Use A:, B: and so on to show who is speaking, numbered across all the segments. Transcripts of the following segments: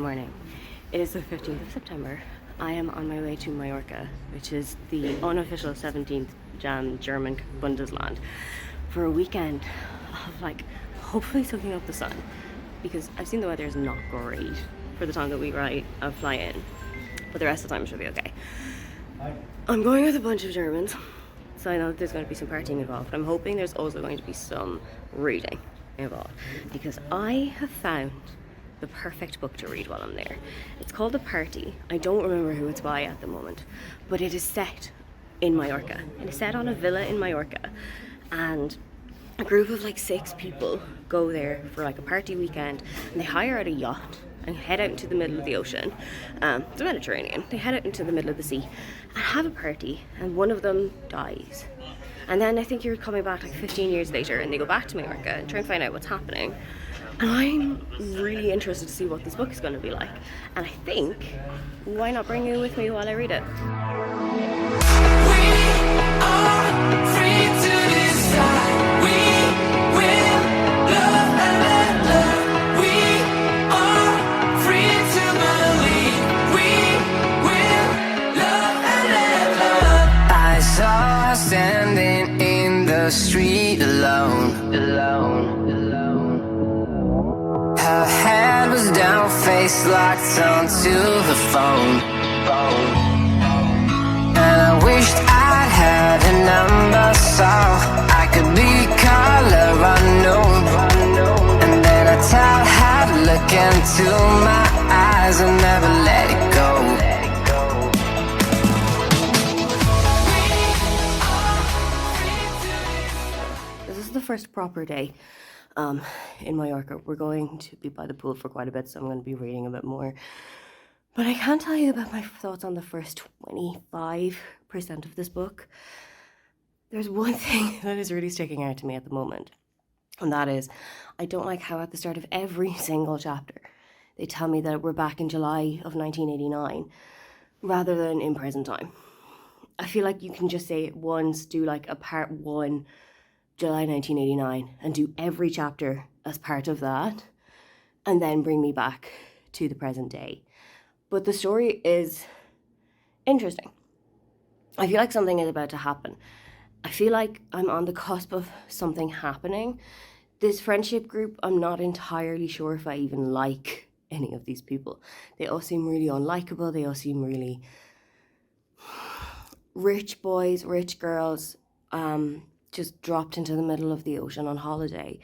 A: morning. It is the 15th of September. I am on my way to Mallorca, which is the unofficial 17th German Bundesland, for a weekend of hopefully soaking up the sun, because I've seen the weather is not great for the time that we fly in, but the rest of the time should be okay. I'm going with a bunch of Germans, so I know that there's going to be some partying involved. I'm hoping there's also going to be some reading involved, because I have found the perfect book to read while I'm there. It's called The Party. I don't remember who it's by at the moment, but it is set in Mallorca. It is set on a villa in Mallorca, and a group of 6 people go there for a party weekend, and they hire out a yacht and head out into the middle of the ocean, the Mediterranean. They head out into the middle of the sea and have a party, and one of them dies. And then I think you're coming back 15 years later, and they go back to Mallorca and try and find out what's happening. And I'm really interested to see what this book is going to be like. And I think, why not bring you with me while I read it?
B: Standing in the street alone. Her head was down, face locked onto the phone. And I wished I'd had a number so I could be color unknown. And then I tell her to look into my eyes and never let it go.
A: The first proper day in Mallorca. We're going to be by the pool for quite a bit, so I'm going to be reading a bit more. But I can't tell you about my thoughts on the first 25% of this book. There's one thing that is really sticking out to me at the moment, and that is, I don't like how at the start of every single chapter they tell me that we're back in July of 1989 rather than in present time. I feel like you can just say it once, do a part 1 July 1989, and do every chapter as part of that, and then bring me back to the present day. But the story is interesting. I feel like something is about to happen. I feel like I'm on the cusp of something happening. This friendship group, I'm not entirely sure if I even like any of these people. They all seem really unlikable. They all seem really rich boys, rich girls, just dropped into the middle of the ocean on holiday.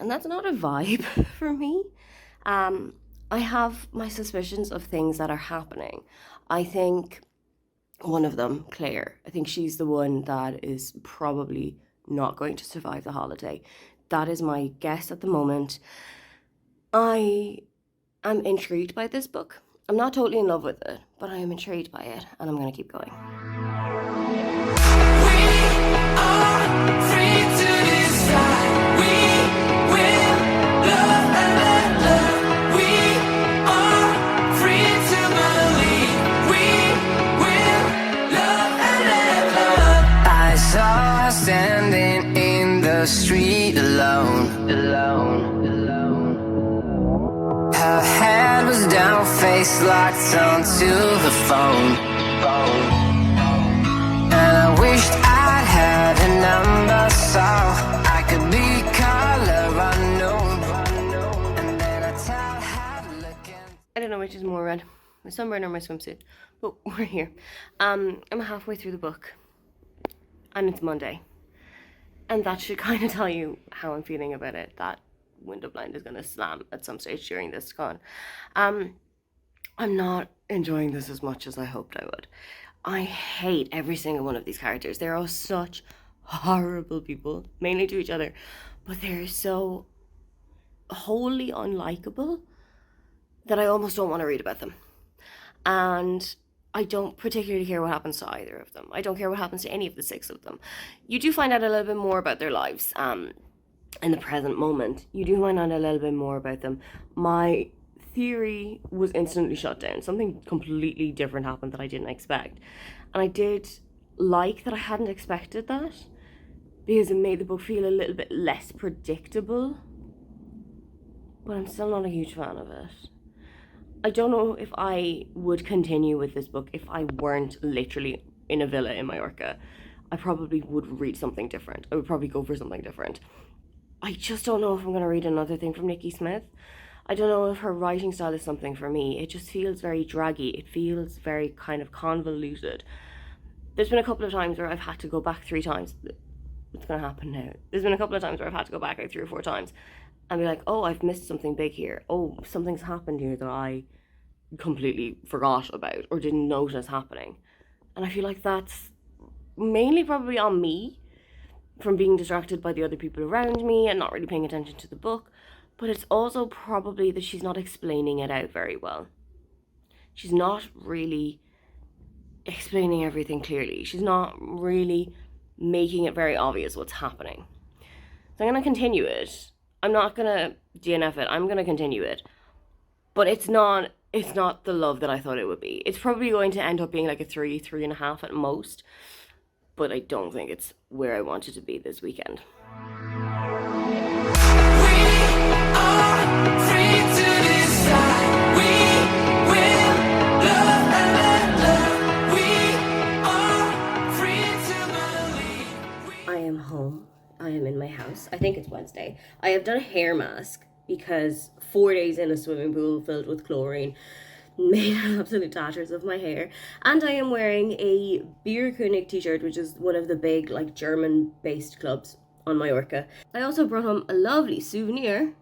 A: And that's not a vibe for me. I have my suspicions of things that are happening. I think one of them, Claire, I think she's the one that is probably not going to survive the holiday. That is my guess at the moment. I am intrigued by this book. I'm not totally in love with it, but I am intrigued by it, and I'm going to keep going.
B: Standing in the street alone. Her head was down, face locked onto the phone. And I wished I'd had a number so I could be color unknown. And then I tell her to look in.
A: I don't know which is more red, my sunburn or my swimsuit, but we're here. I'm halfway through the book, and it's Monday. And that should kind of tell you how I'm feeling about it. That window blind is going to slam at some stage during this con. I'm not enjoying this as much as I hoped I would. I hate every single one of these characters. They're all such horrible people, mainly to each other, but they're so wholly unlikable that I almost don't want to read about them. And I don't particularly care what happens to either of them. I don't care what happens to any of the 6 of them. You do find out a little bit more about their lives in the present moment. You do find out a little bit more about them. My theory was instantly shut down. Something completely different happened that I didn't expect. And I did like that I hadn't expected that, because it made the book feel a little bit less predictable. But I'm still not a huge fan of it. I don't know if I would continue with this book if I weren't literally in a villa in Mallorca. I probably would read something different. I would probably go for something different. I just don't know if I'm going to read another thing from Nikki Smith. I don't know if her writing style is something for me. It just feels very draggy. It feels very kind of convoluted. There's been a couple of times where I've had to go back 3 times. It's going to happen now. There's been a couple of times where I've had to go back like 3 or 4 times and be like, oh, I've missed something big here. Oh, something's happened here that I completely forgot about or didn't notice happening. And I feel like that's mainly probably on me from being distracted by the other people around me and not really paying attention to the book. But it's also probably that she's not explaining it out very well. She's not really explaining everything clearly. She's not really making it very obvious what's happening. So I'm going to continue it. I'm not going to DNF it. I'm going to continue it. But it's not the love that I thought it would be. It's probably going to end up being like a 3.5 at most. But I don't think it's where I want it to be this weekend. I am home. I am in my house. I think it's Wednesday. I have done a hair mask because 4 days in a swimming pool filled with chlorine made absolute tatters of my hair. And I am wearing a Bierkönig t-shirt, which is one of the big like German based clubs on Mallorca. I also brought home a lovely souvenir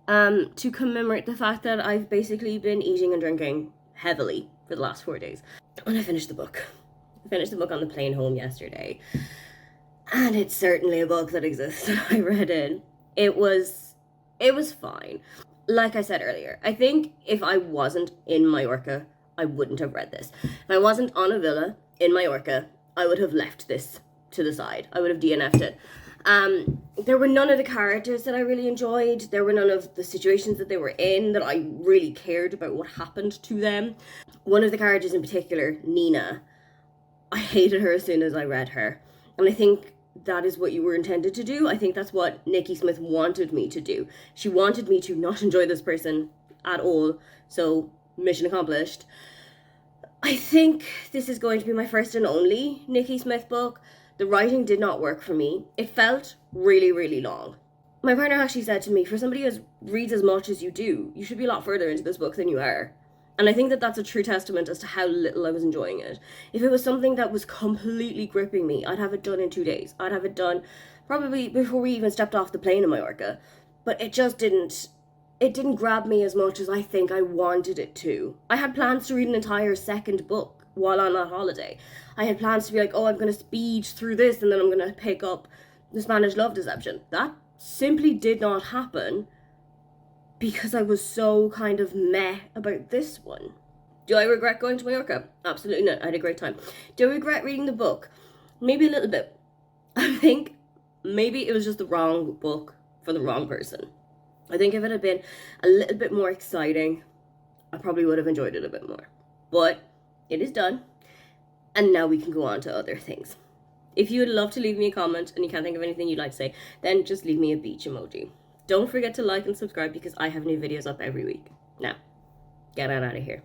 A: to commemorate the fact that I've basically been eating and drinking heavily for the last 4 days. And I finished the book. I finished the book on the plane home yesterday. And it's certainly a book that exists. I read it. It was fine. Like I said earlier, I think if I wasn't in Mallorca, I wouldn't have read this. If I wasn't on a villa in Mallorca, I would have left this to the side. I would have DNF'd it. There were none of the characters that I really enjoyed. There were none of the situations that they were in that I really cared about what happened to them. One of the characters in particular, Nina, I hated her as soon as I read her. And I think that is what you were intended to do. I think that's what Nikki Smith wanted me to do. She wanted me to not enjoy this person at all. So, mission accomplished. I think this is going to be my first and only Nikki Smith book. The writing did not work for me. It felt really, really long. My partner actually said to me, for somebody who reads as much as you do, you should be a lot further into this book than you are. And I think that that's a true testament as to how little I was enjoying it. If it was something that was completely gripping me, I'd have it done in 2 days. I'd have it done probably before we even stepped off the plane in Mallorca. But it just didn't grab me as much as I think I wanted it to. I had plans to read an entire second book while on that holiday. I had plans to be like, oh, I'm going to speed through this and then I'm going to pick up The Spanish Love Deception. That simply did not happen because I was so kind of meh about this one. Do I regret going to Mallorca? Absolutely not. I had a great time. Do I regret reading the book? Maybe a little bit. I think maybe it was just the wrong book for the wrong person. I think if it had been a little bit more exciting, I probably would have enjoyed it a bit more. But it is done. And now we can go on to other things. If you would love to leave me a comment and you can't think of anything you'd like to say, then just leave me a beach emoji. Don't forget to like and subscribe because I have new videos up every week. Now, get on out of here.